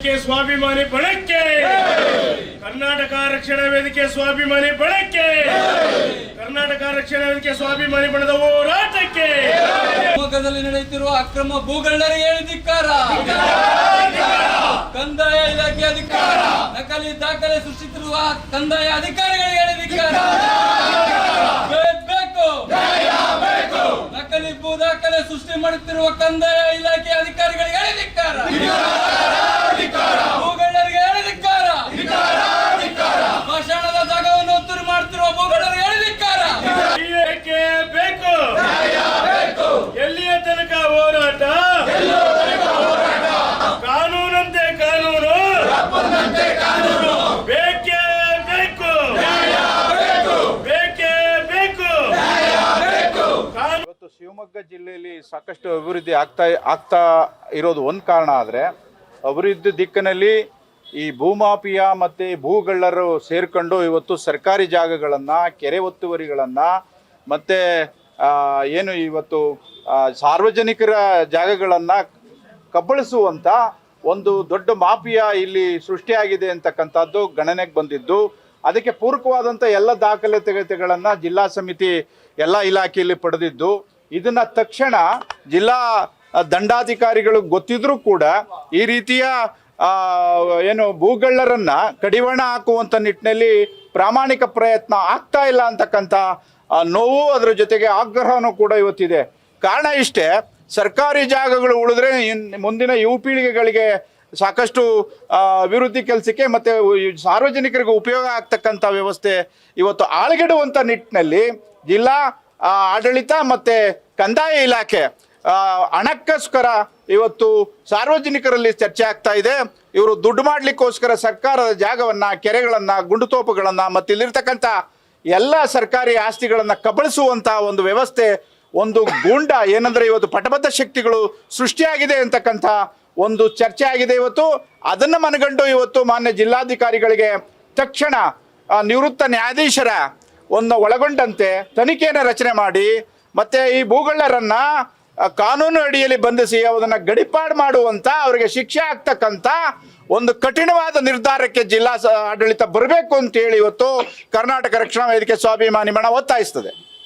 स्वाभिमानी बणಕ್ಕೆ कर्नाटक रक्षणा वेदिके स्वाभिमानी बणಕ್ಕೆ कर्नाटक रक्षणा वेदिके स्वाभिमानी बणದ ಹೋರಾಟಕ್ಕೆ ಶಿವಮೊಗ್ಗದಲ್ಲಿ ನಡೆಯುತ್ತಿರುವ ಅಕ್ರಮ ಭೂಗಳ್ಳರಿಗೆ ಧಿಕ್ಕಾರ, ಕಂದಾಯ ಇಲಾಖೆ ಅಧಿಕಾರ, ನಕಲಿ ದಾಖಲೆ ಸೃಷ್ಟಿಸಿರುವ ಕಂದಾಯ ಅಧಿಕಾರಿಗಳಿಗೆ ಧಿಕ್ಕಾರ, ಬೇಕು ನಕಲಿ ಭೂ ದಾಖಲೆ ಸೃಷ್ಟಿ ಮಾಡುತ್ತಿರುವ ಕಂದಾಯ ಇಲಾಖೆ ಅಧಿಕಾರಿಗಳಿಗೆ ಧಿಕ್ಕಾರ, ಭೂಗಳ್ಳರಿಗೆ ಧಿಕ್ಕಾರ, ಸ್ಮಶಾನದ ಜಾಗವನ್ನು ಒತ್ತುವರಿ ಮಾಡುತ್ತಿರುವ ಭೂಗಳ್ಳರಿಗೆ ಧಿಕ್ಕಾರ. ಬೇಕು ಎಲ್ಲಿಯ ತನಕ ಹೋರಾಟ? ಕಾನೂನಂತೆ ಕಾನೂನು ಬೇಕೇ ಬೇಕು, ಬೇಕೇ ಬೇಕು. ಇವತ್ತು ಶಿವಮೊಗ್ಗ ಜಿಲ್ಲೆಯಲ್ಲಿ ಸಾಕಷ್ಟು ಅಭಿವೃದ್ಧಿ ಆಗ್ತಾ ಇರೋದು ಒಂದು ಕಾರಣ ಆದರೆ, ಅಭಿವೃದ್ಧಿ ದಿಕ್ಕಿನಲ್ಲಿ ಈ ಭೂಮಾಫಿಯಾ ಮತ್ತು ಭೂಗಳ್ಳರು ಸೇರಿಕೊಂಡು ಇವತ್ತು ಸರ್ಕಾರಿ ಜಾಗಗಳನ್ನು, ಕೆರೆ ಒತ್ತುವರಿಗಳನ್ನು ಮತ್ತು ಏನು ಇವತ್ತು ಸಾರ್ವಜನಿಕರ ಜಾಗಗಳನ್ನು ಕಬಳಿಸುವಂಥ ಒಂದು ದೊಡ್ಡ ಮಾಫಿಯಾ ಇಲ್ಲಿ ಸೃಷ್ಟಿಯಾಗಿದೆ ಅಂತಕ್ಕಂಥದ್ದು ಗಣನೆಗೆ ಬಂದಿದ್ದು, ಅದಕ್ಕೆ ಪೂರಕವಾದಂಥ ಎಲ್ಲ ದಾಖಲಾತಿಗಳನ್ನು ಜಿಲ್ಲಾ ಸಮಿತಿ ಎಲ್ಲ ಇಲಾಖೆಯಲ್ಲಿ ಪಡೆದಿದ್ದು, ಇದನ್ನು ತಕ್ಷಣ ಜಿಲ್ಲಾ ದಂಡಾಧಿಕಾರಿಗಳು ಗೊತ್ತಿದ್ರೂ ಕೂಡ ಈ ರೀತಿಯ ಏನು ಭೂಗಳ್ಳರನ್ನ ಕಡಿವಾಣ ಹಾಕುವಂಥ ನಿಟ್ಟಿನಲ್ಲಿ ಪ್ರಾಮಾಣಿಕ ಪ್ರಯತ್ನ ಆಗ್ತಾ ಇಲ್ಲ ಅಂತಕ್ಕಂಥ ನೋವು, ಅದರ ಜೊತೆಗೆ ಆಗ್ರಹನೂ ಕೂಡ ಇವತ್ತಿದೆ. ಕಾರಣ ಇಷ್ಟೇ, ಸರ್ಕಾರಿ ಜಾಗಗಳು ಉಳಿದ್ರೆ ಮುಂದಿನ ಯುವ ಪೀಳಿಗೆಗಳಿಗೆ ಸಾಕಷ್ಟು ಅಭಿವೃದ್ಧಿ ಕೆಲಸಕ್ಕೆ ಮತ್ತು ಸಾರ್ವಜನಿಕರಿಗೆ ಉಪಯೋಗ ಆಗ್ತಕ್ಕಂಥ ವ್ಯವಸ್ಥೆ ಇವತ್ತು ಆಳಗೆಡುವಂಥ ನಿಟ್ಟಿನಲ್ಲಿ ಜಿಲ್ಲಾ ಆಡಳಿತ ಮತ್ತು ಕಂದಾಯ ಇಲಾಖೆ ಹಣಕ್ಕೋಸ್ಕರ ಇವತ್ತು ಸಾರ್ವಜನಿಕರಲ್ಲಿ ಚರ್ಚೆ ಆಗ್ತಾ ಇದೆ. ಇವರು ದುಡ್ಡು ಮಾಡಲಿಕ್ಕೋಸ್ಕರ ಸರ್ಕಾರದ ಜಾಗವನ್ನು, ಕೆರೆಗಳನ್ನು, ಗುಂಡುತೋಪುಗಳನ್ನು ಮತ್ತು ಇಲ್ಲಿರ್ತಕ್ಕಂಥ ಎಲ್ಲ ಸರ್ಕಾರಿ ಆಸ್ತಿಗಳನ್ನು ಕಬಳಿಸುವಂಥ ಒಂದು ವ್ಯವಸ್ಥೆ, ಒಂದು ಗೂಂಡ ಏನಂದರೆ ಇವತ್ತು ಪಟಬದ್ಧ ಶಕ್ತಿಗಳು ಸೃಷ್ಟಿಯಾಗಿದೆ ಅಂತಕ್ಕಂಥ ಒಂದು ಚರ್ಚೆ ಆಗಿದೆ ಇವತ್ತು. ಅದನ್ನು ಮನಗಂಡು ಇವತ್ತು ಮಾನ್ಯ ಜಿಲ್ಲಾಧಿಕಾರಿಗಳಿಗೆ ತಕ್ಷಣ ನಿವೃತ್ತ ನ್ಯಾಯಾಧೀಶರ ಒಂದು ಒಳಗೊಂಡಂತೆ ತನಿಖೆಯನ್ನು ರಚನೆ ಮಾಡಿ ಮತ್ತು ಈ ಭೂಗಳ್ಳರನ್ನು ಕಾನೂನು ಅಡಿಯಲ್ಲಿ ಬಂಧಿಸಿ ಅದನ್ನು ಗಡಿಪಾಡು ಮಾಡುವಂಥ, ಅವರಿಗೆ ಶಿಕ್ಷೆ ಆಗ್ತಕ್ಕಂಥ ಒಂದು ಕಠಿಣವಾದ ನಿರ್ಧಾರಕ್ಕೆ ಜಿಲ್ಲಾ ಆಡಳಿತ ಬರಬೇಕು ಅಂತೇಳಿ ಇವತ್ತು ಕರ್ನಾಟಕ ರಕ್ಷಣಾ ವೇದಿಕೆ ಸ್ವಾಭಿಮಾನಿ ಬಣ ಒತ್ತಾಯಿಸ್ತದೆ.